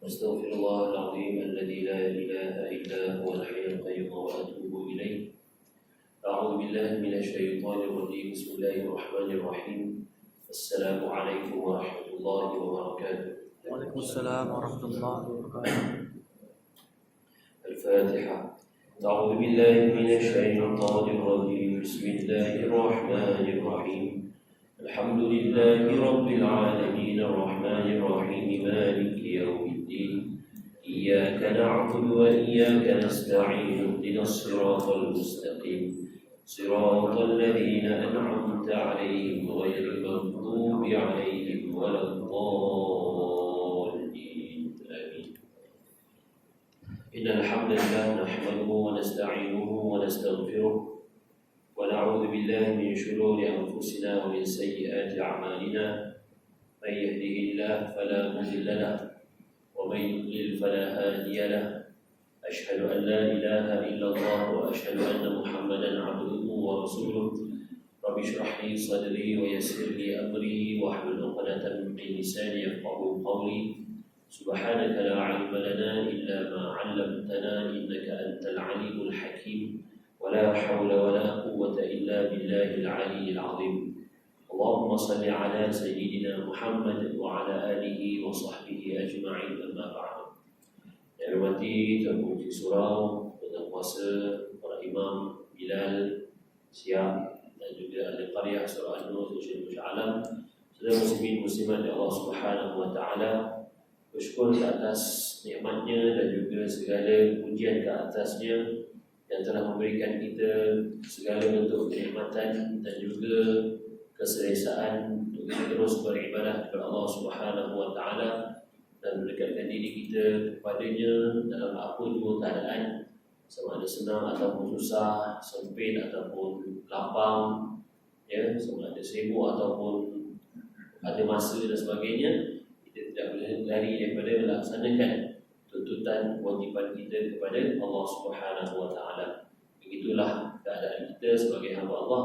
أستغفر الله العظيم الذي لا إله إلا هو الحي القيوم وأتوب إليه. أعوذ بالله من الشيطان الرجيم. بسم الله الرحمن الرحيم. السلام عليكم ورحمة الله وبركاته. وعليكم السلام ورحمة الله وبركاته. الفاتحة. أعوذ بالله من الشيطان الرجيم. بسم الله الرحمن الرحيم. الحمد لله رب العالمين الرحمن الرحيم مالك يوم الدين. إياك نعبد وإياك نستعين. اهدنا الصراط المستقيم صراط الذين أنعمت عليهم غير المغضوب عليهم ولا الضالين. آمين. إن الحمد لله نحمده ونستعينه ونستغفره ونعوذ بالله من شرور أنفسنا ومن سيئات أعمالنا. من يهده الله فلا مضل له ومن يضلل فلا هادي له. أشهد أن لا إله إلا الله وأشهد أن محمدا عبده ورسوله. رب اشرح لي صدري ويسر لي أمري واحلل عقدة من لساني يفقهوا قولي. سبحانك لا علم لنا إلا ما علمتنا إنك أنت العليم الحكيم. ولا حول ولا قوة إلا بالله العلي العظيم. اللهم صل على سيدنا محمد وعلى آله وصحبه أجمعين. أما بعد. Yang hormati Tuan Guru Surau, Tuan Kuasa, para imam, Bilal, Siap dan juga ahli qaryah Surah An-Nur, Tuan Alam, saudara muslimin muslimat Allah Subhanahu wa taala, bersyukur ke atas nikmatnya dan juga segala pujian ke atasnya yang telah memberikan kita segala bentuk kenikmatan dan juga keselesaan untuk kita terus beribadah kepada Allah Subhanahu wa taala dan mendekatkan diri kita kepadanya dalam apa jua keadaan, sama ada senang ataupun susah, sempit ataupun lapang, ya, sama ada sibuk ataupun ada masa dan sebagainya. Kita tidak boleh lari daripada melaksanakan tuntutan kewajipan kita kepada Allah Subhanahu wa taala. Begitulah keadaan kita sebagai hamba Allah,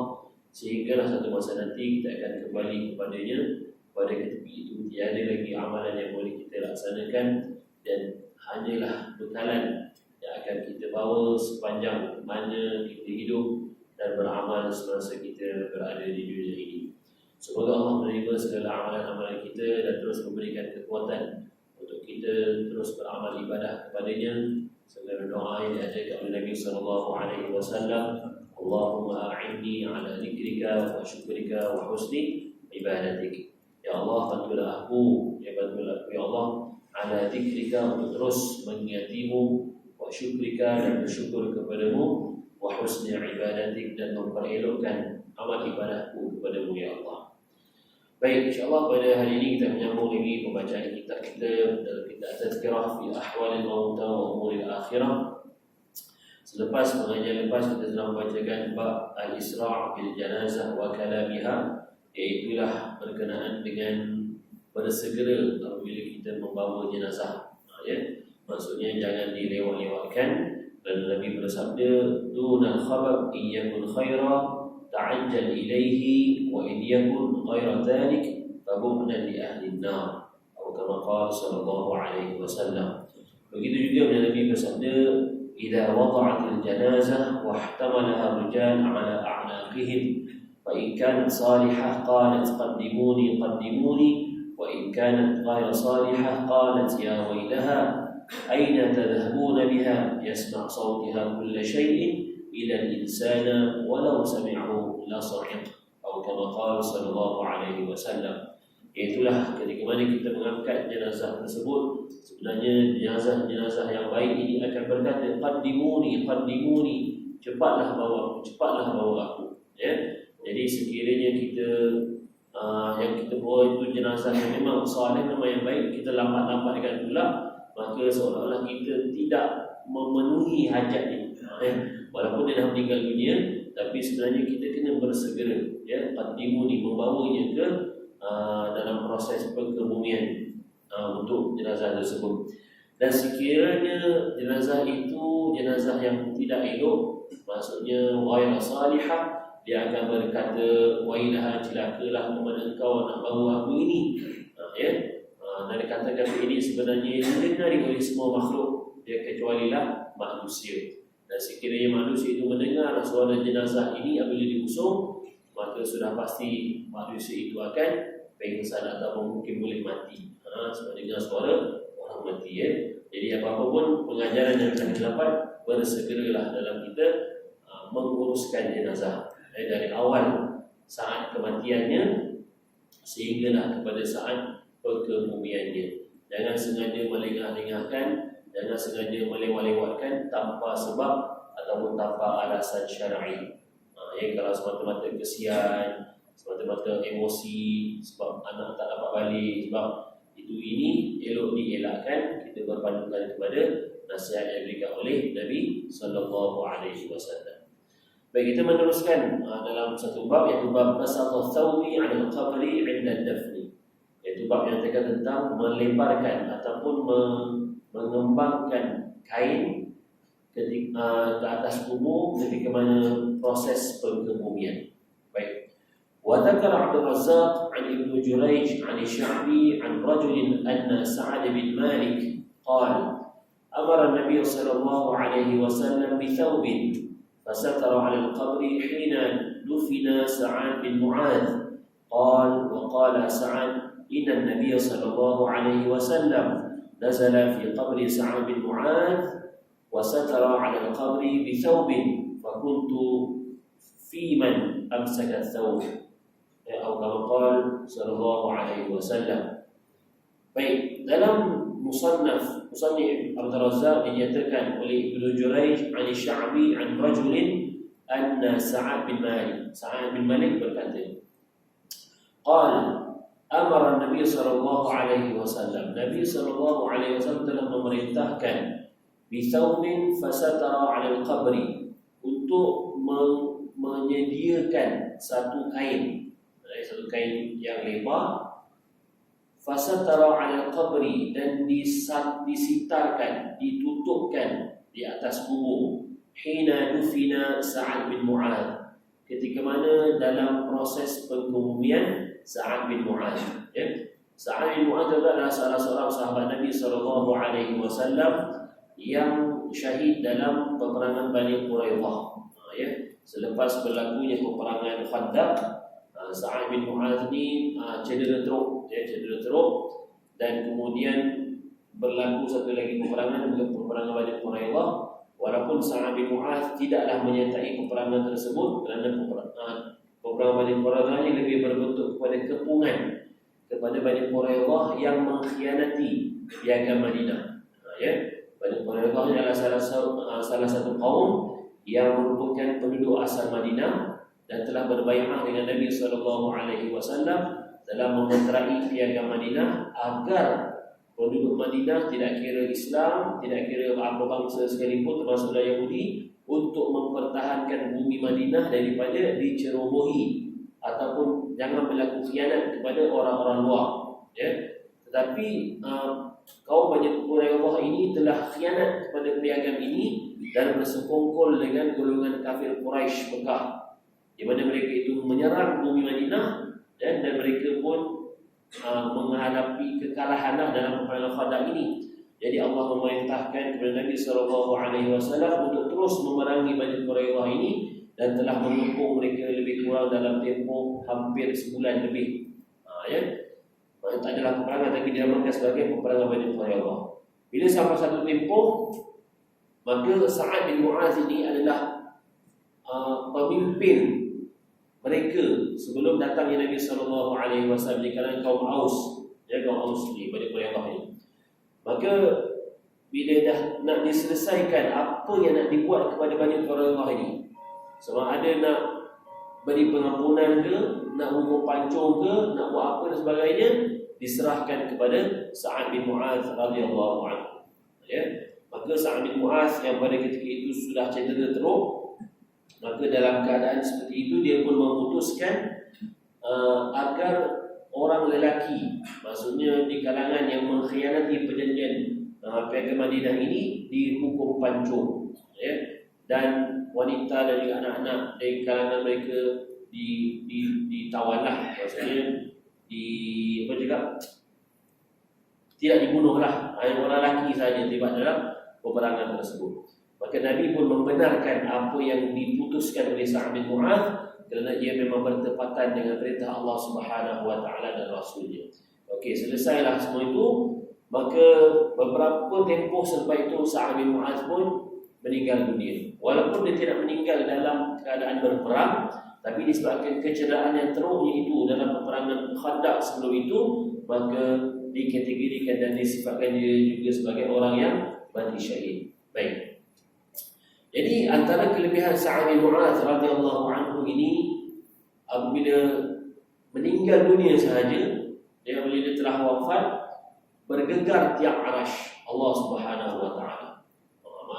sehinggalah satu masa nanti kita akan kembali kepadanya. Pada ketika itu tiada lagi amalan yang boleh kita laksanakan dan hanyalah bekalan yang akan akan kita bawa sepanjang mana kita hidup dan beramal semasa kita berada di dunia ini. Semoga Allah menerima segala amalan-amalan kita dan terus memberikan kekuatan untuk kita terus beramal ibadah kepadanya. Segala doa yang diajarkan oleh Nabi SAW. Allahumma a'inni ala dzikrika wa syukrika wa husni ibadatik. Ya Allah, bantulah aku, ya Allah, ala dzikrika, untuk terus mengingatimu, wa syukrika, dan bersyukur kepadamu, wa husni ibadatik, dan memperelokkan amal ibadahku kepadamu, ya Allah. Baik, insyaAllah pada hari ini kita menyambung lagi pembacaan kitab kita dalam kitab Tazkirah fi Ahwalil Mauta wa Umuril Akhirah. Selepas pengajian lepas kita telah membacakan bab Al-Isra' bil Janazah wa Kalamiha, iaitulah berkenaan dengan bersegera apabila kita membawa jenazah. Maksudnya jangan dilewat-lewatkan. Dan Nabi bersabda, "Dunal khabar iyakun khaira ta'ajjal ilaihi wa in yakun ghaira dhalik fabu'nan li ahli an-nar." Atau kama qala sallallahu alaihi wasallam. Begitu juga Nabi bersabda, "Idza wada'atil janazah wa ihtamalaha rijal 'ala a'naqihim fa in kanat salihah qalat qaddimuni qaddimuni wa in kanat ghaira salihah qalat ya waylaha aina tadhhabuna biha yasma' sawtaha kull shay'in ila al-insana walau sami'ahu la sa'iq." Atau kama qala sallallahu alaihi wasallam. Itulah ketika mana kita mengangkat jenazah tersebut, sebenarnya jenazah yang baik ini akan berkata, qaddimuni qaddimuni, cepatlah bawa aku, ya. Jadi sekiranya kita yang kita bawa itu jenazah yang memang saleh, memang yang baik, kita lambat-lambatkan pula, maka seolah-olah kita tidak memenuhi hajatnya. Walaupun dia dah meninggal dunia, tapi sebenarnya kita kena bersegera, ya, qaddimuni, membawanya ke dalam proses pengkebumian untuk jenazah tersebut. Dan sekiranya jenazah itu jenazah yang tidak elok, maksudnya ghaira salihah, dia akan berkata, wailaha, celakalah kepada engkau nak bawa aku ini, ya. Dan dikatakan ini sebenarnya didengari oleh semua makhluk, dia kecualilah manusia. Dan sekiranya manusia itu mendengar suara jenazah ini apabila diusung, maka sudah pasti manusia itu akan pengsan atau mungkin boleh mati. Sebab dengar suara orang mati, ya. Jadi apa-apa pun pengajaran yang akan dapat, bersegeralah dalam kita menguruskan jenazah dari awal saat kematiannya sehinggalah kepada saat pengkebumiannya. Jangan sengaja melengah-lengahkan, jangan sengaja melewat-lewatkan tanpa sebab ataupun tanpa alasan syar'i. Kalau semata-mata kesian, semata-mata emosi, sebab anak tak dapat balik, sebab itu ini elok dielakkan. Kita berpandukan kepada nasihat yang diberikan oleh Nabi sallallahu alaihi wasallam. Baik, kita meneruskan dalam satu bab, iaitu bab basatut thawbi 'ala al-qabri 'inda ad-dafni, iaitu bab yang terkait tentang melebarkan ataupun mengembangkan kain ketika ke atas kubur ketika mana proses pengkebumian. Baik. Wa dzakara Abdul Razzaq 'an Ibnu Jurayj 'an Sya'bi 'an rajulin anna Sa'ad bin Malik qala amara an-nabiy sallallahu alaihi wasallam bi thawbin fasatara 'ala al-qabri hina dufina Sa'ad bin Mu'adh qala wa qala Sa'ad inna an-nabiy sallallahu alaihi wasallam nazala fi qabri Sa'ad bin Mu'adh وستر على القبر بثوب فكنت في من أمسك الثوب أو كما قال صلى الله عليه وسلم. Baik, dalam musannaf Abdul Razzaq dinyatakan oleh Ibnu Jurayj an Sya'bi an rajulin anna Sa'ad bin Malik berkata, qala amara Nabi sallallahu alaihi wasallam, Nabi sallallahu alaihi wasallam telah memerintahkan bisawmin fasatara 'ala al-qabri, untuk menyediakan satu kain yang lebar, fasatara 'ala al-qabri, dan disitarkan, ditutupkan di atas kubur, hina dufina Sa'ad bin Mu'adh, ketika mana dalam proses pengkebumian Sa'ad bin Mu'adh, ya. Sa'ad bin Mu'adh adalah salah seorang sahabat Nabi sallallahu alaihi wasallam yang syahid dalam peperangan Bani Quraidah. Ya, selepas berlakunya peperangan Khandaq, Sa'ad bin Mu'adz ni cedera teruk, dan kemudian berlaku satu lagi peperangan Bani Quraidah. Walaupun Sa'ad bin Mu'adz tidaklah menyertai peperangan tersebut kerana peperangan Bani Quraidah ini lebih berbentuk kepada kepungan kepada Bani Quraidah yang mengkhianati piagam Madinah. Ya, Bani Quraidah adalah salah satu kaum yang merupakan penduduk asal Madinah dan telah berbai'ah dengan Nabi SAW dalam memeterai piagam Madinah agar penduduk Madinah, tidak kira Islam, tidak kira apa bangsa sekalipun termasuk Yahudi, untuk mempertahankan bumi Madinah daripada dicerobohi ataupun jangan berlaku khianat kepada orang-orang luar. Ya. Tetapi kaum Bani Quraidah ini telah khianat kepada piagam ini dan bersekongkol dengan golongan kafir Quraisy Mekah, di mana mereka itu menyerang bumi Madinah dan mereka pun menghadapi kekalahan dalam peperangan Khandaq ini. Jadi Allah memerintahkan kepada Nabi SAW untuk terus memerangi Bani Quraidah ini dan telah mengepung mereka lebih kurang dalam tempoh hampir sebulan lebih. Ya, tak adalah peperangan tapi dinamakan sebagai peperangan Bani Quraidah. Bila sampai satu tempoh, maka Sa'ad bin Mu'adz ini adalah pemimpin mereka sebelum datangnya Nabi SAW di kalangan kaum Aus. Ya, kaum Aus ni, Bani Quraidah ini. Maka bila dah nak diselesaikan apa yang nak dibuat kepada Bani Quraidah ini, sama ada nak beri pengampunan ke, nak hukum pancung ke, nak buat apa dan sebagainya, diserahkan kepada Sa'ad bin Mu'adz radhiyallahu anhu. Ya. Maka Sa'ad bin Mu'adz yang pada ketika itu sudah cedera teruk, maka dalam keadaan seperti itu dia pun memutuskan agar orang lelaki, maksudnya di kalangan yang mengkhianati perjanjian piagam Madinah ini, dihukum pancung. Ya. Dan wanita dan juga anak-anak dari kalangan mereka ditawanlah, maksudnya tidak dibunuhlah, hanya orang lelaki saja terlibat dalam peperangan tersebut. Maka Nabi pun membenarkan apa yang diputuskan oleh Sa'ad bin Mu'adz kerana ia memang bertepatan dengan perintah Allah Subhanahu wa taala dan Rasulnya. Okey, selesailah semua itu. Maka beberapa tempoh selepas itu Sa'ad bin Mu'adz pun meninggal dunia. Walaupun dia tidak meninggal dalam keadaan berperang, tapi disebabkan kecederaan yang teruknya itu dalam peperangan Khandaq sebelum itu, maka dikategorikan dan disifatkan dia juga sebagai orang yang mati syahid. Baik. Jadi antara kelebihan Sa'ad bin Mu'adz radhiyallahu anhu ini, apabila meninggal dunia sahaja, bila dia telah wafat, bergegar tiap arasy Allah Subhanahu wa taala.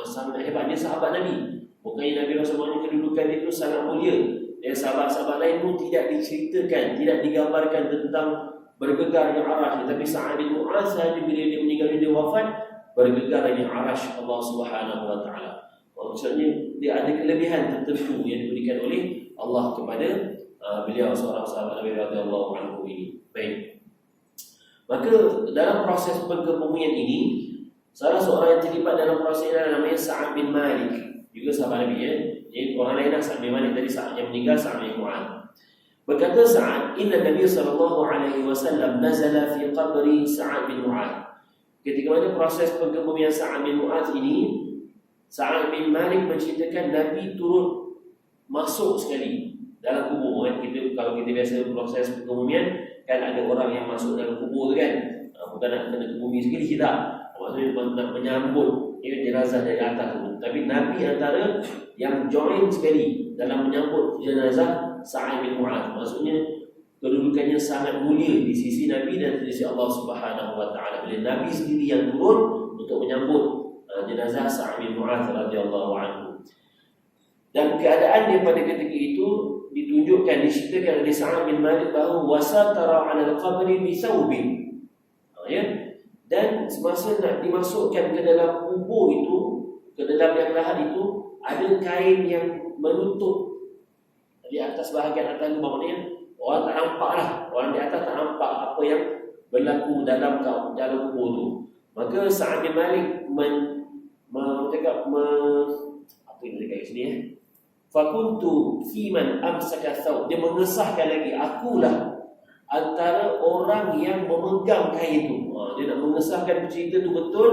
Sangat hebat, dia sahabat Nabi. Bukannya Nabi Rasulullah kedudukan itu sangat mulia. Dan sahabat-sahabat lain pun tidak diceritakan, tidak digambarkan tentang bergegarnya arasy. Tapi Sa'ad bin Mu'adz sahaja bila dia meninggal dunia wafat, bergegarnya arasy Allah Subhanahu wa taala. Maksudnya dia ada kelebihan tertentu yang diberikan oleh Allah kepada beliau, seorang sahabat Nabi radhiyallahu anhu ini. Baik. Maka dalam proses pengkebumian ini, salah seorang yang terlibat dalam proses ini namanya Sa'ad bin Malik, juga sahabat Nabi. Jadi orang lain Sa'ad bin Malik tadi, Sa'ad yang meninggal Sa'ad bin Mu'adz. Berkata Sa'ad, "Inna Nabi sallallahu alaihi wasallam nazala fi qabri Sa'ad bin Mu'adz." Ketika mana proses pengkebumian Sa'ad bin Mu'adz ini, Sa'ad bin Malik menceritakan Nabi turut masuk sekali dalam kubur. Kalau kita biasa proses pengkebumian, kan ada orang yang masuk dalam kubur tu kan, bukan nak kena kebumi sekali, tidak. Maksudnya nak menyambut jenazah dari atas tu. Tapi Nabi antara yang join sekali dalam menyambut jenazah Sa'ad bin Mu'adz. Maksudnya kedudukannya sangat mulia di sisi Nabi dan di sisi Allah Subhanahu wa taala. Bila Nabi sendiri yang turun untuk menyambut jenazah Sa'ad bin Mu'adz radhiyallahu anhu. Dan keadaan dia pada ketika itu ditunjukkan, diceritakan oleh Sa'ad bin Malik bahawa wasatara 'ala al-qabri bi thawbin. Ya. Dan semasa nak dimasukkan ke dalam kubur itu, ke dalam yang lahat itu, ada kain yang menutup di atas bahagian atas, maknanya orang tak nampak lah, orang di atas tak nampak apa yang berlaku dalam kubur itu. Maka Sa'ad bin Malik cakap apa yang dia cakap sini fakuntu fiman amsaka thawb, dia mengesahkan lagi, akulah antara orang yang memegang kain itu. Dia nak mengesahkan cerita itu betul,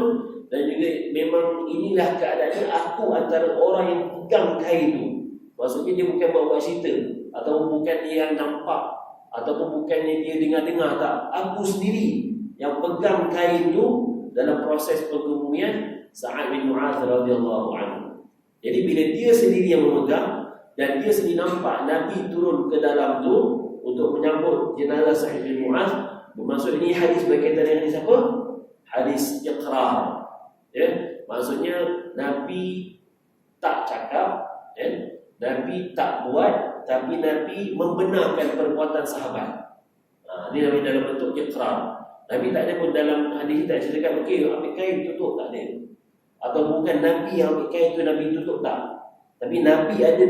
dan juga memang inilah keadaannya, aku antara orang yang pegang kain itu. Maksudnya dia bukan buat cerita, ataupun bukan dia yang nampak, ataupun bukannya dia dengar-dengar, tak, aku sendiri yang pegang kain itu dalam proses pengumumian Sa'ad bin Mu'adz radhiyallahu anhu. Jadi bila dia sendiri yang memegang dan dia sendiri nampak Nabi turun ke dalam tu untuk menyambut jenazah Sa'ad bin Mu'adz, bermaksud ini hadis berkaitan dengan siapa? Hadis iqrar. Maksudnya Nabi tak cakap, Nabi tak buat, tapi Nabi membenarkan perbuatan sahabat. Ini Nabi dalam bentuk iqrar. Nabi tak ada pun dalam hadis tak ceritakan, okey, ambil kain tutup, tak ada. Atau bukan Nabi yang ambil kain tu Nabi tutup, tak. Tapi Nabi ada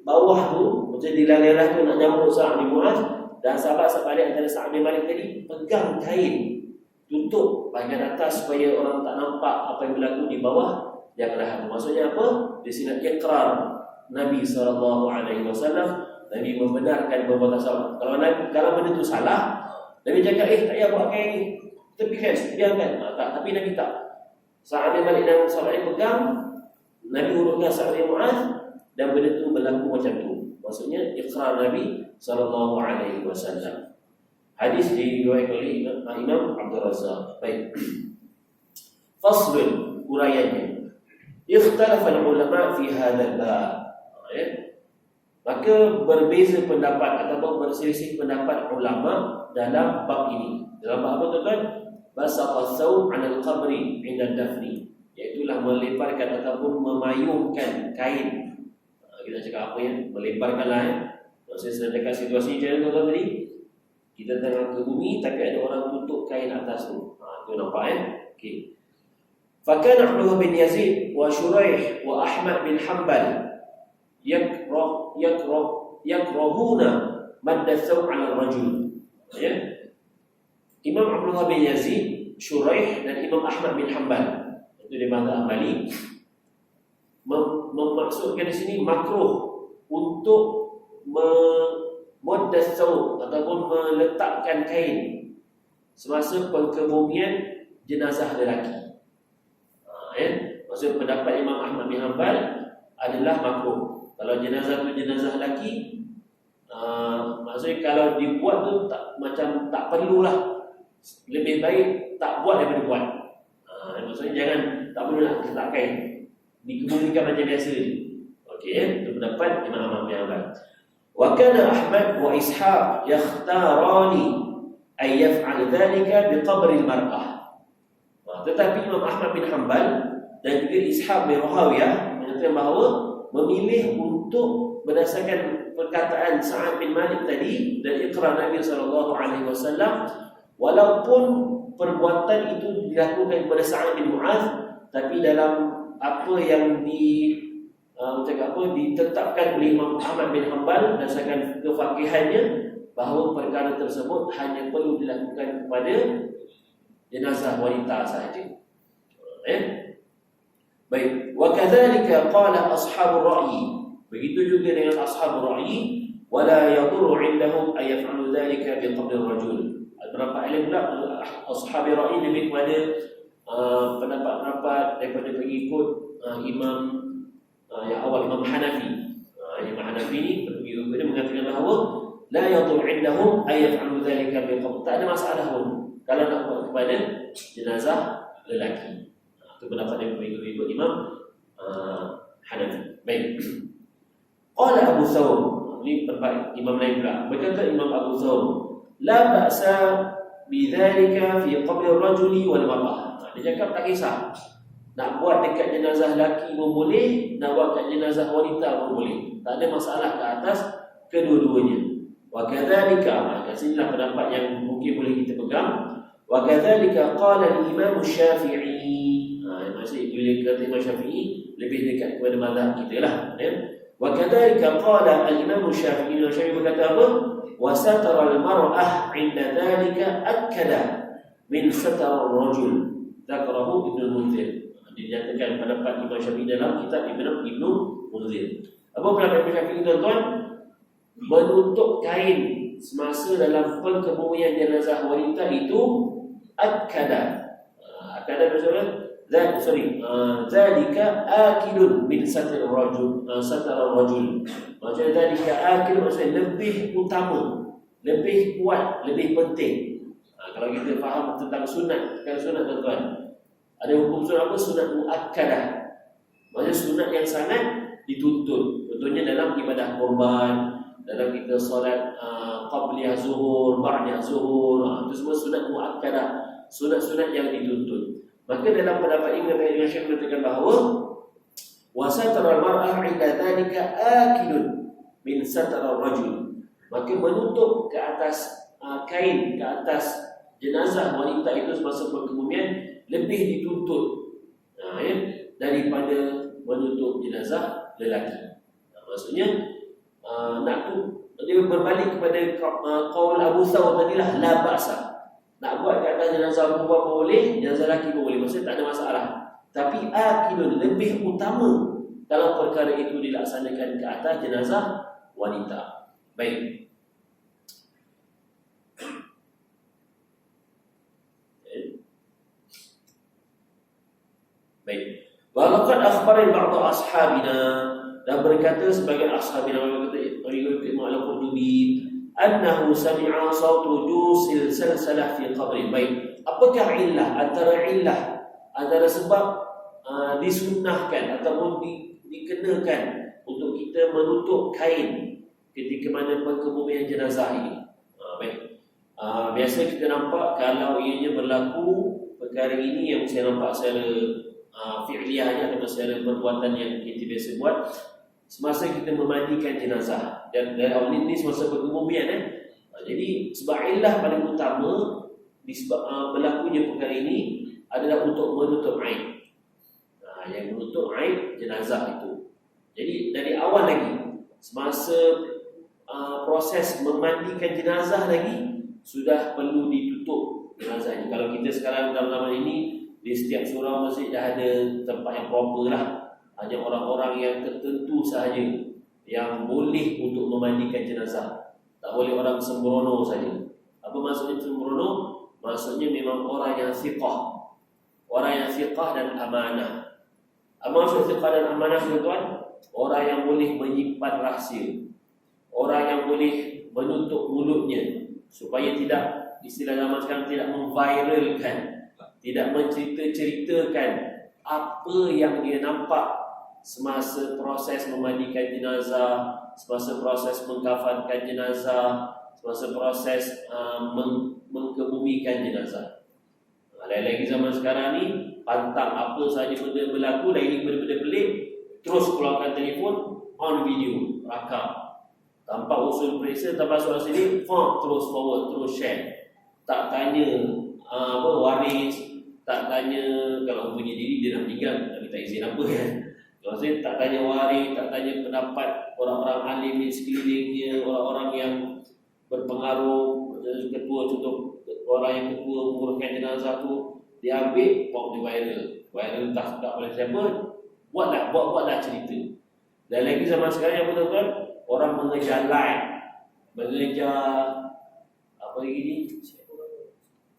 bawah tu, macam di lalah tu nak nyambut Sa'ad bin Mu'adz, dan sahabat-sahabat antara Sa'ad bin Malik tadi pegang kain tutup bahagian atas supaya orang tak nampak apa yang berlaku di bawah yang lahan. Maksudnya apa? Di sini iqrar Nabi SAW. Nabi membenarkan perbuatan sahabat. Kalau benda tu salah, Nabi cakap, tak payah buat kain ni, tepikan, biarkan. Tak, tapi Nabi tak. Sa'ad bin Malik dan sahabat yang pegang, Nabi urutkan Sa'ad bin Mu'adz, dan benda tu berlaku macam tu. Maksudnya iqrar Nabi SAW. Hadis diriwayatkan oleh Imam Abdul Razzaq. Baik. Faslun, uraiannya. Ikhtalafa ulama fi hadzal bab. Maka berbeza pendapat ataupun berselisih pendapat ulama dalam bab ini. Dalam bab apa tuan-tuan? Basaqas thawb 'ala al-qabri 'inda dafni. Iaitulah meleparkan ataupun memayungkan kain. Kita cakap apa ya? Meleparkanlah Maksudnya sedangkan situasi macam mana tuan-tuan tadi? Kita tengah ke bumi tapi ada orang tutup kain atas tu. Tu nampak okey. Fakana Abdullah bin Yazid wa Shuraih wa Ahmad bin Hanbal yakrahuna madda thawb 'ala ar-rajul. Imam Abdullah bin Yazid, Shuraih dan Imam Ahmad bin Hanbal, itu di mazhab Hambali, memaksudkan di sini makruh untuk memuddas thawb ataupun meletakkan kain semasa pengkebumian jenazah lelaki. Maksud pendapat Imam Ahmad bin Hanbal adalah makruh. Kalau jenazah tu jenazah lelaki, maksudnya kalau dibuat tu macam tak perlulah, lebih baik tak buat daripada buat. Maksudnya jangan, tak perlulah letak kain, dikebumikan macam biasa je. Okey, itu pendapat Imam Ahmad bin Hanbal. Wa kana Ahmad wa Ishaq yakhtarani ay yaf'al dhalika bi qabri al-mar'ah. Tetapi Imam Ahmad bin Hanbal dan juga Ishaq bin Rahawiyah menyatakan bahawa memilih untuk berdasarkan perkataan Sa'ad bin Malik tadi dan iqrar Nabi SAW, walaupun perbuatan itu dilakukan kepada Sa'ad bin Mu'adz, tapi dalam apa yang ditetapkan oleh Imam Ahmad bin Hanbal berdasarkan kefaqihannya, bahawa perkara tersebut hanya perlu dilakukan kepada jenazah wanita sahaja. Baik, wa kadzalika qala ashabur ra'yi. Begitu juga dengan ashabur ra'yi, wala yadurru 'indahum ay yaf'alu dhalika bi qabri ar-rajul. Beberapa ahli pula ashabur ra'yi lebih kepada pendapat-pendapat daripada pengikut imam yang awal, Imam Hanafi. Imam Hanafi ni pengikut dia mengatakan bahawa la yadurru 'indahum ay yaf'alu dhalika bi qabri. Tak ada masalah pun kalau nak buat kepada jenazah lelaki. Itu pendapat yang mengikut Imam Hanafi. Baik. Qala Abu Thawr, ini pendapat Imam lain pula. Berkata Imam Abu Thawr, la ba'sa bidzalika fi qabri ar-rajuli wal mar'ah. Dia cakap tak kisah. Nak buat dekat jenazah lelaki pun boleh, nak buat dekat jenazah wanita pun boleh. Tak ada masalah ke atas kedua-duanya. Wa kadzalika, kat sinilah pendapat yang mungkin boleh kita pegang. Wa kadzalika qala al-Imam Syafi'i. Maksud bila kata Imam Syafi'i lebih dekat kepada mazhab kita lah. Wa kadzalika qala al-Imam Syafi'i. Imam Syafi'i berkata apa? Wa satara al-mar'ah 'inda dhalika akada min satara ar-rajul. Dzakarahu Ibnu Munzir. Dinyatakan pendapat Imam Syafi'i dalam kitab Ibnu Munzir. Apa pendapat Imam Syafi'i tuan-tuan? Menutup kain semasa dalam perkebumian jenazah wanita itu akada. Akada maksudnya zalika akidun min satir rajul, maksudnya zalika akid maksudnya lebih utama, lebih kuat, lebih penting. Kalau kita faham tentang sunat, kan sunat tuan-tuan, ada hukum sunat apa? Sunat muakkadah, maksudnya sunat yang sangat dituntut. Contohnya dalam ibadah korban, dalam kita solat qabliyah zuhur, ba'diyah zuhur, itu semua sunat muakkadah, sunat-sunat yang dituntut. Maka dalam pendapat Imam Syafi'i mengatakan bahawa wasatara al-mar'ah 'inda dhalika akidun min satara rajul. Maka menutup ke atas kain ke atas jenazah wanita itu semasa perkebumian lebih dituntut daripada menutup jenazah lelaki. Maksudnya nak tu dia berbalik kepada qaul Abu Thawr tadilah, la ba'sa. Nak buat ke atas jenazah perempuan pun boleh, jenazah lelaki pun boleh, maksudnya tak ada masalah. Tapi akidun lebih utama dalam perkara itu dilaksanakan ke atas jenazah wanita. Baik. Baik. Walaqad akhbara ba'd ashabina, dan berkata sebagian ashabina berkata Imam Al-Qurtubi annahu sami'a sautu jusil salsalah fi qabri. Baik. Apakah illah antara sebab disunnahkan ataupun dikenakan untuk kita menutup kain ketika mana perkebumian jenazah ini? Baik. Biasa kita nampak kalau ianya berlaku perkara ini yang saya nampak secara fi'liyahnya atau secara perbuatan yang kita biasa buat semasa kita memandikan jenazah, dan awal ini semasa perkebumian jadi sebab illah paling utama disebab berlakunya perkara ini adalah untuk menutup aib. Yang menutup aib jenazah itu. Jadi dari awal lagi semasa proses memandikan jenazah lagi sudah perlu ditutup jenazah ini. Kalau kita sekarang dalam zaman ini di setiap surau masjid dah ada tempat yang proper lah. Hanya orang-orang yang tertentu sahaja yang boleh untuk memandikan jenazah. Tak boleh orang sembrono saja. Apa maksudnya sembrono? Maksudnya memang orang yang thiqah. Orang yang thiqah dan amanah. Apa maksud thiqah dan amanah tuan-tuan? Orang yang boleh menyimpan rahsia. Orang yang boleh menutup mulutnya supaya tidak, istilah zaman sekarang, tidak memviralkan, tidak mencerita-ceritakan apa yang dia nampak semasa proses memandikan jenazah, semasa proses mengkafankan jenazah, semasa proses mengkebumikan jenazah. Lagi zaman sekarang ni pantang apa sahaja benda berlaku, lagi benda-benda pelik, terus keluarkan telefon, on video, rakam. Tanpa usul periksa, tanpa soal sini, terus forward, terus share. Tak tanya waris, tak tanya kalau punya diri dia dah meninggal, tak minta izin apa kan. Maksudnya tak tanya waris, tak tanya pendapat orang-orang alim di sekelilingnya, orang-orang yang berpengaruh, ketua, contoh orang yang ketua menguruskan jenazah tu, dia ambil, dia viral tak oleh siapa, buatlah cerita. Dan lagi zaman sekarang yang betul-betul orang mengejar like, mengejar apa lagi ni,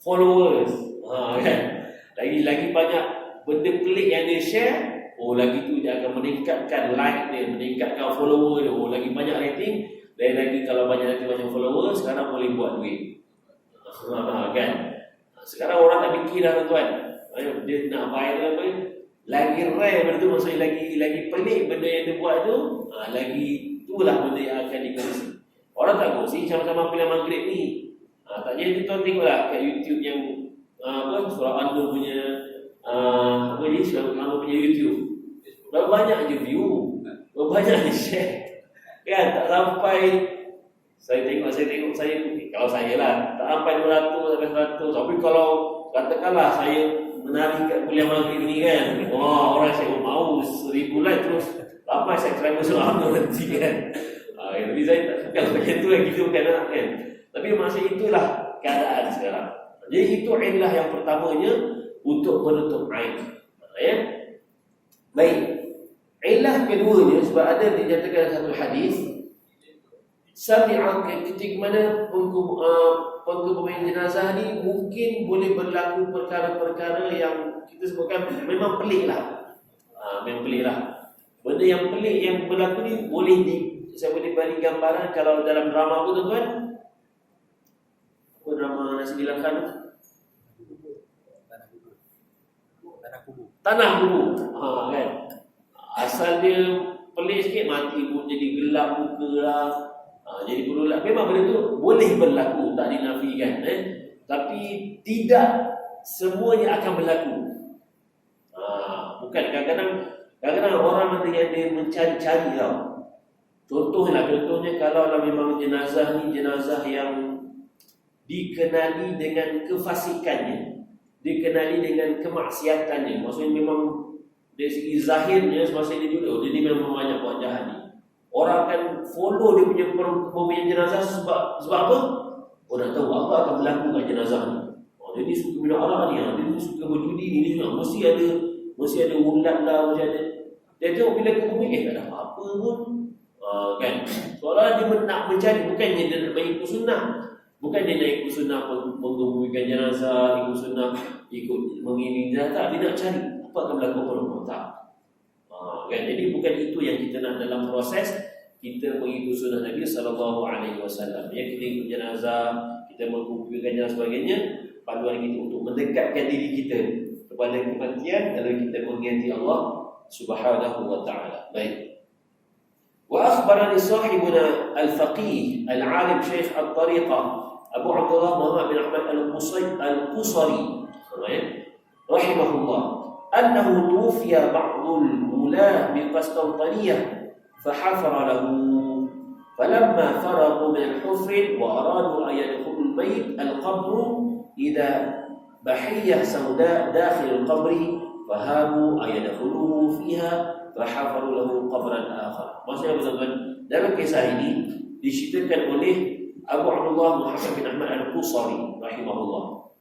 followers, kan? Lagi banyak benda pelik yang dia share, lagi tu dia akan meningkatkan like dia, meningkatkan follower dia, lagi banyak rating. Dan lagi kalau banyak follower, sekarang boleh buat duit. Kan? Sekarang orang tak fikir dah tuan. Dia nak viral apa? Lagi rare benda tu, maksudnya lagi pelik benda yang dia buat tu, lagi itulah benda yang akan dikongsi. Orang tak kongsi sama-sama pilihan maghrib ni. Tak jadi tuan tengoklah kat YouTube yang Surah An-Nur punya Surah An-Nur punya YouTube. Berapa banyak je view, berapa banyak je share. Kan, tak sampai saya tengok kalau saya lah tak sampai 200 sampai 100. Tapi kalau katakanlah saya menari kat kuliah maghrib ni kan, orang saya mau 1000 like terus ramai subscriber Surah An-Nur nanti kan. Jadi saya tak suka macam tu kan, kita bukan nak kan. Tapi masa itulah keadaan sekarang. Jadi itu illah yang pertamanya untuk menutup aib. Baik. Ilah keduanya sebab ada dinyatakan satu hadis sami'a ketika mana pengubah jenazah ni mungkin boleh berlaku perkara-perkara yang kita sebutkan memang pelik lah. Memang pelik lah. Benda yang pelik yang berlaku ni saya boleh bagi gambaran kalau dalam drama apa tuan-tuan? Apa drama Nasi Bilangkan tu? Tanah kubur. Kan? Asal dia pelik sikit, mati pun jadi gelap muka lah. Jadi berulang. Memang benda tu boleh berlaku, tak dinafikan. Tapi tidak semuanya akan berlaku. Bukan kadang-kadang orang ada yang dia mencari-cari tau. Contohnya kalau memang jenazah ni jenazah yang dikenali dengan kefasikannya, dikenali dengan kemaksiatannya. Maksudnya memang dari segi zahirnya semasa dia duduk, dia memang banyak buat jahat ni. Orang akan follow dia punya jenazah sebab apa? Orang tahu apa akan berlaku kat jenazah ni. Dia ni suka minum arak ni, dia ni suka berjudi ni juga. Mesti ada ulat lah, mesti ada. Dia tengok bila ke bumi, tak ada apa-apa pun. Kan? Seolah dia nak mencari, bukannya dia nak mengikut sunnah. Bukan dia nak ikut sunnah mengebumikan jenazah, ikut sunnah, ikut mengiring jenazah. Dia nak cari apa akan berlaku pada orang tak. Kan? Jadi bukan itu yang kita nak dalam proses kita mengikut sunnah Nabi SAW. Yang kita ikut jenazah, kita mengumpulkan jenazah sebagainya, panduan kita untuk mendekatkan diri kita kepada kematian, lalu kita mengingati Allah Subhanahu wa taala. Baik. Wa akhbarani sahibuna al-faqih al-alim Syekh al-Tariqah Abu Abdullah Muhammad bin Ahmad al-Qusari rahimahullah annahu tuwfiya ba'dul ulah bi Qastantiniyyah fahafara lahu falamma faragu min al-hufr wa aradu an yadkhulu al-bayt al-qabr idha bahiyah sauda dakhil al-qabr fahabu an yadkhuluhu fiha fahafaru lahu qabran akhar. Maksudnya betul-betul dalam kisah ini diceritakan oleh Abu Abdullah Muhammad bin Ahmad al-Qusari rahimahullah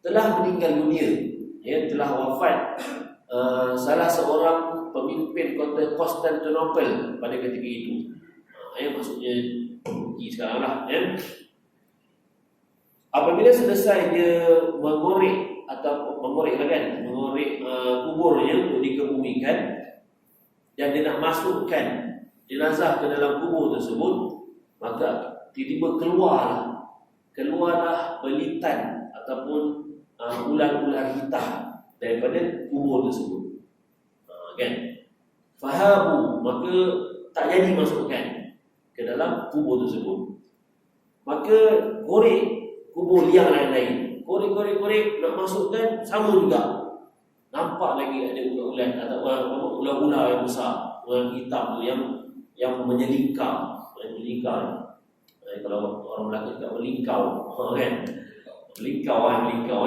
telah meninggal dunia, telah wafat salah seorang pemimpin kota Konstantinopel pada ketika itu. Maksudnya Turki sekarang lah. Apabila selesai dia mengorek kuburnya untuk dikebumikan dan dia nak masukkan jenazah ke dalam kubur tersebut, maka tiba-tiba keluarlah belitan ataupun ular-ular hitam daripada kubur tersebut. Kan? Fahabu, maka tak jadi masukkan ke dalam kubur tersebut. Maka korek kubur liang lain-lain, korek nak masukkan sama juga. Nampak lagi ada ular-ular atau ular-ular yang besar, ular hitam tu yang menyelingkar. Kalau orang Melaka cakap melingkau, kan? Melingkau.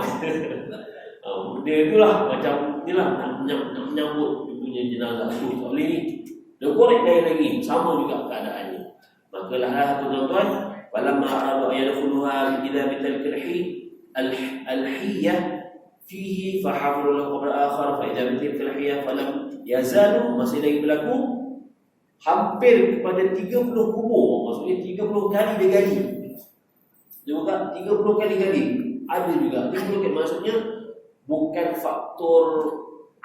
Dia itulah macam inilah nak menyambut dia punya jenazah tu. Tak boleh ni. Dia korek lagi, sama juga keadaannya. Maka lah tuan-tuan, falamma aradu ayadkhuluha idza bitalqi al-hiyyah fihi fahafaru lahu qabr akhar fa idza bitalqi falam yazalu, masih lagi berlaku hampir kepada 30 kubur. Maksudnya 30 kali dia gali. Dia buka 30 kali gali. Ada juga 30 kali, maksudnya bukan faktor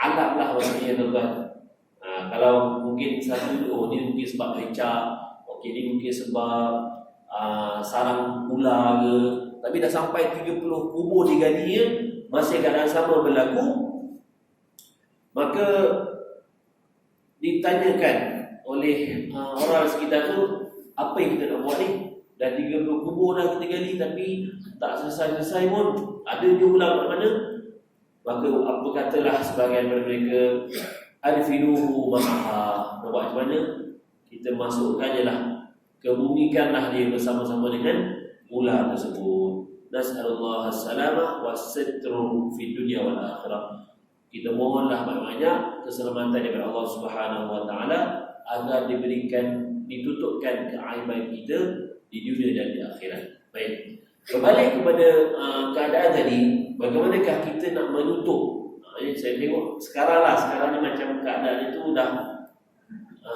alam lah maksudnya tuan-tuan. Kalau mungkin satu ni mungkin sebab lecah, ni mungkin sebab sarang ular ke, tapi dah sampai 30 kubur digalinya masih keadaan sama berlaku. Maka ditanyakan oleh orang sekitar tu, apa yang kita nak buat ni? Dah 30 kubur dah kita gali tapi tak selesai-selesai pun, ada je ular kat mana? Maka apa katalah sebahagian daripada mereka, arfinuhu ma'aha, nak buat macam mana? Kita masukkan je lah, kebumikanlah dia bersama-sama dengan ular tersebut. Nas'alullah as-salamah was-sitru fi dunya wal akhirah. Kita mohonlah banyak-banyak keselamatan daripada Allah Subhanahu wa taala agar ditutupkan keaiban kita di dunia dan di akhirat. Baik. Kembali kepada keadaan tadi, bagaimanakah kita nak menutup Jadi saya tengok sekarang ni macam keadaan itu dah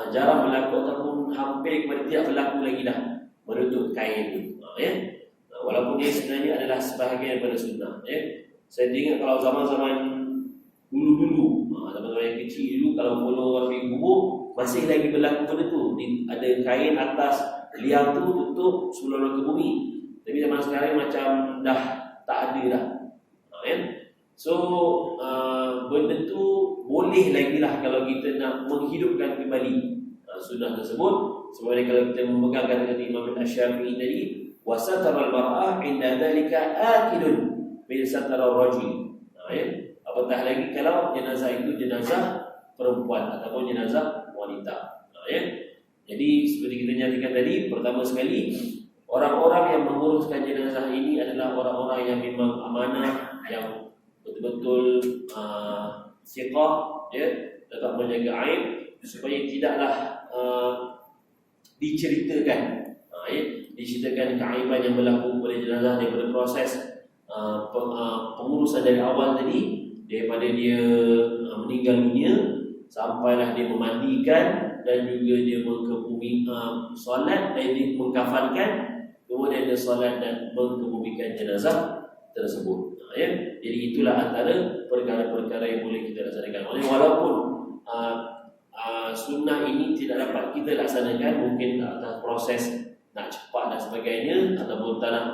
jarang berlaku ataupun hampir kepada tidak berlaku lagi dah menutup kain itu. Walaupun dia sebenarnya adalah sebahagian daripada sunnah. Saya ingat kalau zaman-zaman dulu-dulu, zaman-zaman yang kecil dulu, kalau follow orang pergi kubur, masih lagi berlaku benda tu. Ada kain atas liang tu tutup sebelum orang ke bumi. Tapi zaman sekarang macam dah tak ada dah. So benda tu boleh lagi lah kalau kita nak menghidupkan kembali sunnah tersebut. Sebenarnya kalau kita memegang kata Imam Asy-Syafi'i tadi, wasatara al-mar'ah inda dhalika akilun min satara ar-rajul. Apatah lagi kalau jenazah itu jenazah perempuan ataupun jenazah wanita. Jadi seperti kita nyatakan tadi, pertama sekali orang-orang yang menguruskan jenazah ini adalah orang-orang yang memang amanah, yang betul-betul siqah, tetap menjaga aib supaya tidaklah diceritakan keaiban yang berlaku pada jenazah daripada proses pengurusan dari awal tadi, daripada dia meninggal dunia sampailah dia memandikan dan juga dia solat dan dia mengkafankan, kemudian dia solat dan mengkebumikan jenazah tersebut. Jadi itulah antara perkara-perkara yang boleh kita laksanakan. Walaupun sunnah ini tidak dapat kita laksanakan, mungkin atas proses nak cepat dan sebagainya, ataupun tak nak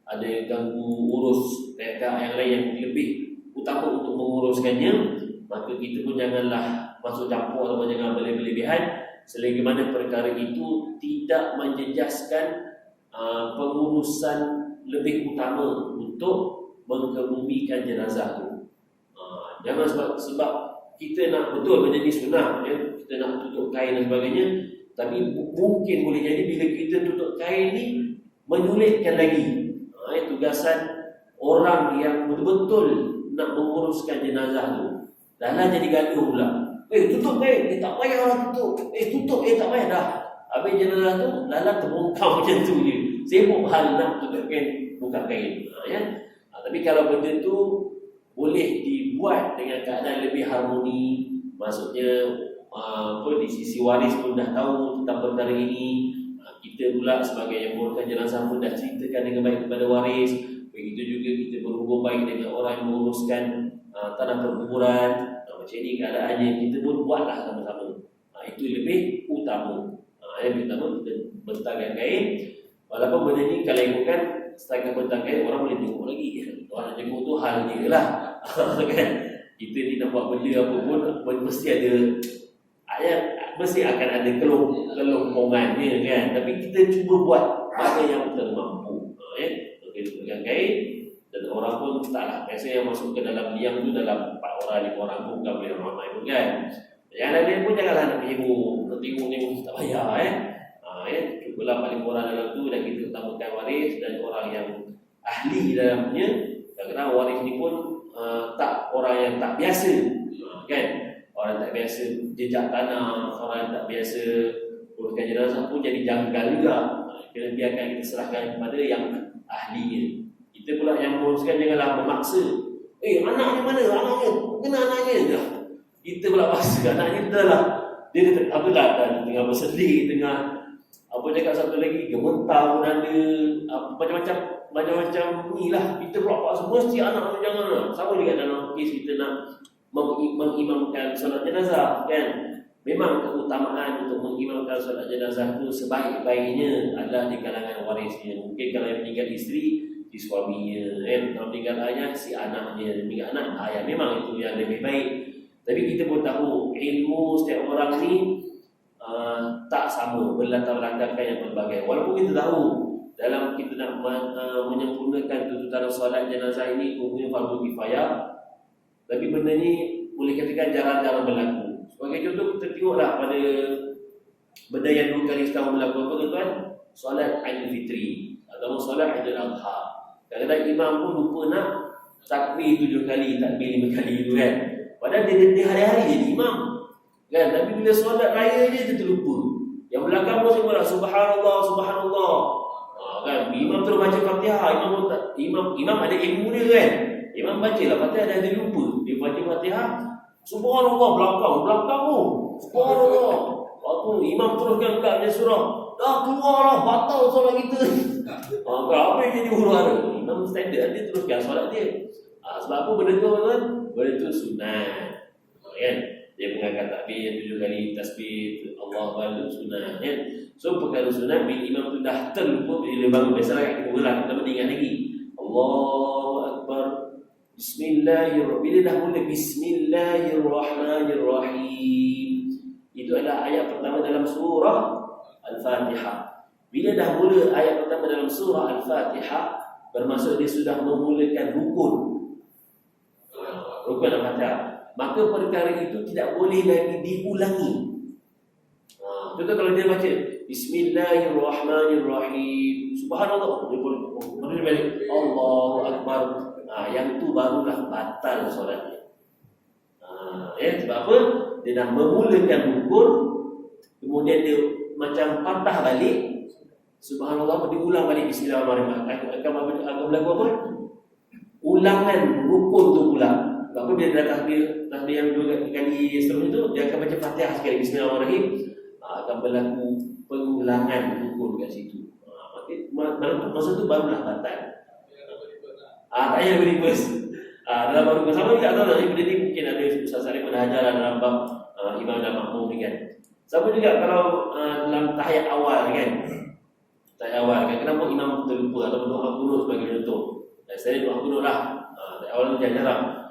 ada yang ganggu urus pihak yang lain yang lebih utama untuk menguruskannya, maka kita pun janganlah masuk campur ataupun jangan berlebihan selagi mana perkara itu tidak menjejaskan pengurusan lebih utama untuk mengkebumikan jenazah itu. Jangan sebab kita nak betul menjadi sunnah, kita nak tutup kain dan sebagainya, tapi mungkin boleh jadi bila kita tutup kain ni menyulitkan lagi tugasan orang yang betul-betul nak menguruskan jenazah tu. Dah jadi gaduh pula. Tutup kain, tak payahlah tutup. Tutup, tak payah dah. Habis jenazah tu dah terbongkar macam tu je. Sibuk hal nak tutup kain, buka kain. Tapi kalau benda tu boleh dibuat dengan keadaan lebih harmoni, maksudnya di sisi waris pun dah tahu tentang perkara ini, kita pula sebagai yang menguruskan jenazah pun dah ceritakan dengan baik kepada waris. Begitu juga kita berhubung baik dengan orang yang menguruskan tanah perkuburan. Macam ini keadaannya, kita pun buatlah sama-sama. Itu lebih utama. Yang pertama kita bentangkan kain. Walaupun benda ni kalau ikutkan setakat bentang kain, orang boleh tengok lagi. Orang tengok tu hal dia lah. Kan? Kita ni nak buat benda apa pun mesti ada mesti akan ada kelompongannya kan. Tapi kita cuba buat apa yang kita mampu. Kita pegang kain dan orang pun taklah. Biasa yang masuk ke dalam liang tu dalam 4 orang 5 orang pun bukan boleh ramai pun kan. Yang lain pun janganlah nak tengok tak payah cubalah paling orang dalam tu, dan kita utamakan waris dan orang yang ahli dalamnya. Kadang-kadang waris ni pun orang yang tak biasa kan. Orang tak biasa jejak tanah, orang tak biasa uruskan jenazah pun jadi janggal juga. Kita biarkan, kita serahkan kepada yang ahlinya. Kita pula yang menguruskan janganlah memaksa. Anaknya mana? Anaknya, kena anaknya dah. Kita pula paksa anaknya dah lah. Dia tengah bersedih, tengah cakap satu lagi, gementar pun ada, macam ni lah. Kita pula paksa, mesti anak jangan lah. Sama juga dalam kes kita nak mengimamkan solat jenazah kan. Memang keutamaan untuk mengimamkan solat jenazah itu sebaik-baiknya adalah di kalangan warisnya. Mungkin kalau yang meninggal isteri, si suaminya kan. Kalau meninggal ayah, si anaknya. Meninggal anak, ayah. Memang itu yang lebih baik. Tapi kita pun tahu ilmu setiap orang ni tak sama, berlatar belakangkan yang berbagai. Walaupun kita tahu dalam kita nak menyempurnakan tuntutan solat jenazah ini hukumnya fardu kifayah, tapi benda ni boleh katakan jarang-jarang berlaku. Sebagai contoh, kita tengoklah pada benda yang 2 kali setahun berlaku apa tuan? Solat Aidil Fitri atau solat Aidil Adha. Kadang-kadang imam pun lupa nak takbir 7 kali, takbir 5 kali tu kan. Padahal dia hari-hari jadi imam kan. Tapi bila solat raya je dia terlupa. Yang belakang pun semua lah subhanallah, subhanallah. Kan imam terus baca Fatihah, imam ada ilmu dia kan. Imam baca lah Fatihah dan dia lupa. Dia baca Fatihah, subhanallah belakang tu. Subhanallah. Waktu imam teruskan kat surah, dah keluarlah batal solat kita. Apa yang jadi huru-hara? Imam standard dia teruskan solat dia. Sebab apa benda tu kan? Benda tu sunat. Kan? Dia mengangkat takbir 7 kali tasbih Allah Akbar sunat kan. So perkara sunat bila imam tu dah terlupa bila dia bangun biasa rakaat kedua lah kita ingat lagi. Allahu Akbar. Bismillahirrahmanirrahim. Bila dah mula Bismillahirrahmanirrahim. Itu adalah ayat pertama dalam surah Al-Fatihah. Bila dah mula ayat pertama dalam surah Al-Fatihah, bermaksud dia sudah memulakan rukun. Rukun Al-Fatihah. Maka perkara itu tidak boleh lagi diulangi. Contoh kalau dia baca Bismillahirrahmanirrahim, subhanallah, dia boleh balik Allahu Akbar. Yang tu barulah batal solatnya. Sebab apa? Dia dah memulakan rukun, kemudian dia macam patah balik. Subhanallah, diulang balik Bismillahirrahmanirrahim. Akan berlaku apa? Ulangan rukun tu pula. Sebab apa dia dah tahbir yang 2 kali seterusnya tu, dia akan baca Fatihah sekali Bismillahirrahmanirrahim. Akan berlaku pengulangan rukun kat situ. Masa tu barulah batal. Tak payah reverse. Dalam baru sama juga tahu benda ni mungkin ada Ustaz Salim pernah ajar dalam bab imam dan makmum ni kan. Sama juga kalau dalam tahiyat awal kan. Tahiyat awal kan kenapa imam terlupa atau doa kunut sebagai contoh. Saya doa kunut lah. Tahiyat awal tu jarang.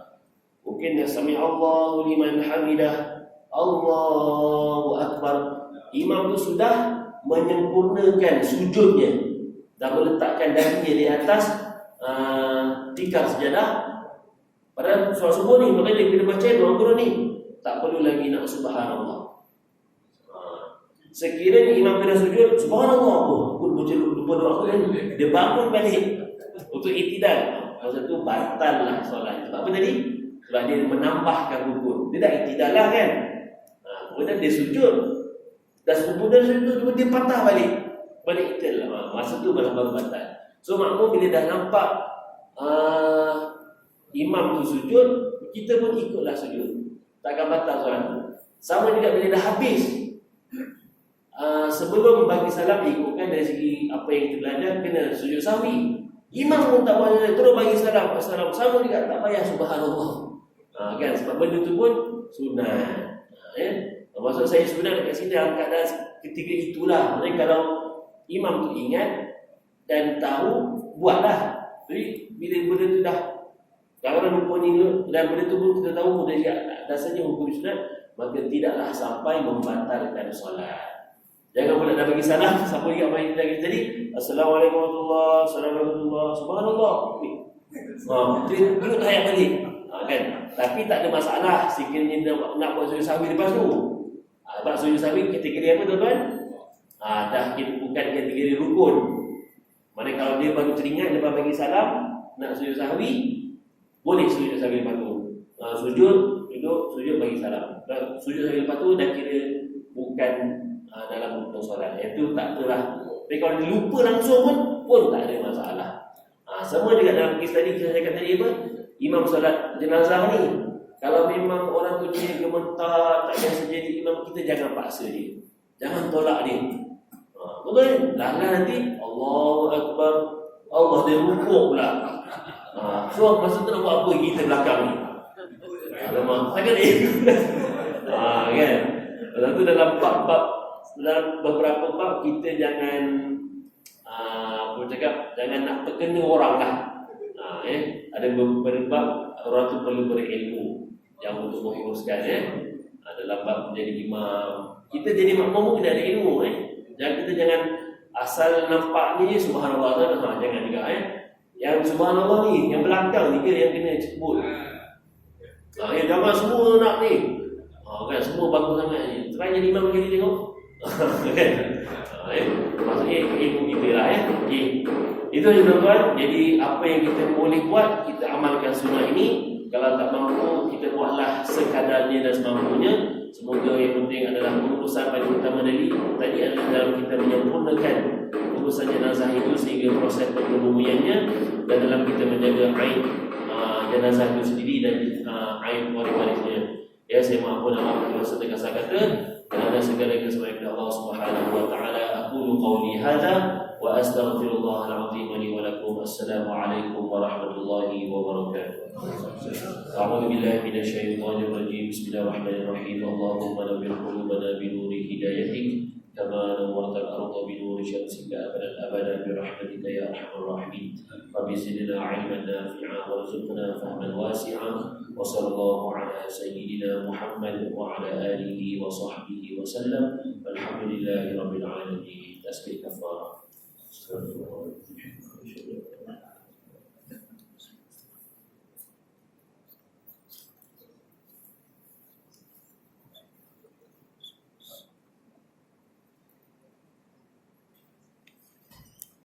Mungkin sami Allahu liman hamidah, Allahu Akbar. Imam tu sudah menyempurnakan sujudnya dan meletakkan dahinya di atas tikar sejadah. Padahal solat subuh ni, makanya bila baca doa kunut ni tak perlu lagi nak subhanallah. Sekiranya imam kena sujud, subhanallah, aku lupa doa aku kan, dia bangun balik untuk iktidal. Masa tu batal lah solat. Sebab apa tadi? Sebab dia menambahkan rukun. Dia dah iktidal lah kan. Kemudian dia sujud. Dah sujud, dia patah balik iktidal lah. Masa tu baru batal. So makmum bila dah nampak imam tu sujud, kita pun ikutlah sujud. Takkan batal solat tu. Sama juga bila dah habis, sebelum bagi salam ikutkan dari segi apa yang kita belajar, kena sujud sahwi. Imam pun tak boleh terus bagi salam. Sama juga tak payah subhanallah. Kan sebab benda tu pun sunat. Maksud saya sunat dekat sini dalam keadaan ketika itulah. Maksudnya kalau imam tu ingat dan tahu, buatlah. Jadi bila benda tu dah kalau lupa ni dan benda tu pun kita tahu pun dasarnya hukum sunat, maka tidaklah sampai membatalkan solat. Jangan pula dah bagi salam, siapa ingat bagi lagi tadi, Assalamualaikum warahmatullahi wabarakatuh, subhanallah. Dia dulu tahiyat balik. Kan? Tapi tak ada masalah sekiranya nak buat sujud sahwi lepas tu. Sebab sujud sahwi kategori apa tuan-tuan? Dah bukan kategori rukun. Mana kalau dia baru teringat lepas bagi salam nak sujud sahwi, boleh sujud sahwi lepas tu. Sujud, duduk, sujud bagi salam. Sujud sahwi lepas tu dah kira bukan dalam rukun solat. Itu tak apalah. Tapi kalau dia lupa langsung pun tak ada masalah. Semua juga dalam kes tadi kita cakap tadi apa? Imam solat jenazah ni, kalau memang orang tu dia gemetar, tak biasa jadi imam, kita jangan paksa dia. Jangan tolak dia. Betul? Nanti Allahu Akbar, Allah dia rukuk pula. So masa tu nak buat apa kita belakang ni? Alamak, takkan dia. Kan? Lepas tu dalam beberapa bab kita jangan jangan nak terkena orang lah. Ada beberapa bab orang tu perlu berilmu yang untuk menguruskan dalam bab menjadi imam. Kita jadi makmum kita ada ilmu kita jangan asal nampak ni subhanallah jangan juga Yang subhanallah ni yang belakang ni ke yang kena sebut. Jangan semua nak ni. Kan semua bagus sangat ni. Try jadi imam lagi tengok. Kan? Maksudnya ilmu kita lah Itu je tuan-tuan. Jadi apa yang kita boleh buat, kita amalkan sunnah ini. Kalau tak mampu, kita buatlah sekadarnya dan semampunya. Semoga yang penting adalah pengurusan paling utama tadi adalah dalam kita menyempurnakan urusan jenazah itu sehingga proses pengebumiannya, dan dalam kita menjaga aib jenazah itu sendiri dan aib waris-warisnya. Ya, saya maafkan Allah setengah kata dan segala kesemua kepada Allah Subhanahu wa taala. Aqulu qawli hadza wa astaghfirullah al-azim li wa lakum. Assalamualaikum warahmatullahi wabarakatuh. A'udzu billahi minasyaitonir rajim. Bismillahirrahmanirrahim. Allahumma nawwir qulubana bi nuri hidayatik kama nawwartal arda bi nuri syamsika abadan bi rahmatika ya arhamar rahimin. Rabbi zidna 'ilman nafi'an warzuqna fahman wasi'an. Wa sallallahu ala sayyidina Muhammad wa ala alihi wa sahbihi wa sallam. Alhamdulillahi rabbil alamin. Tasbih kafara.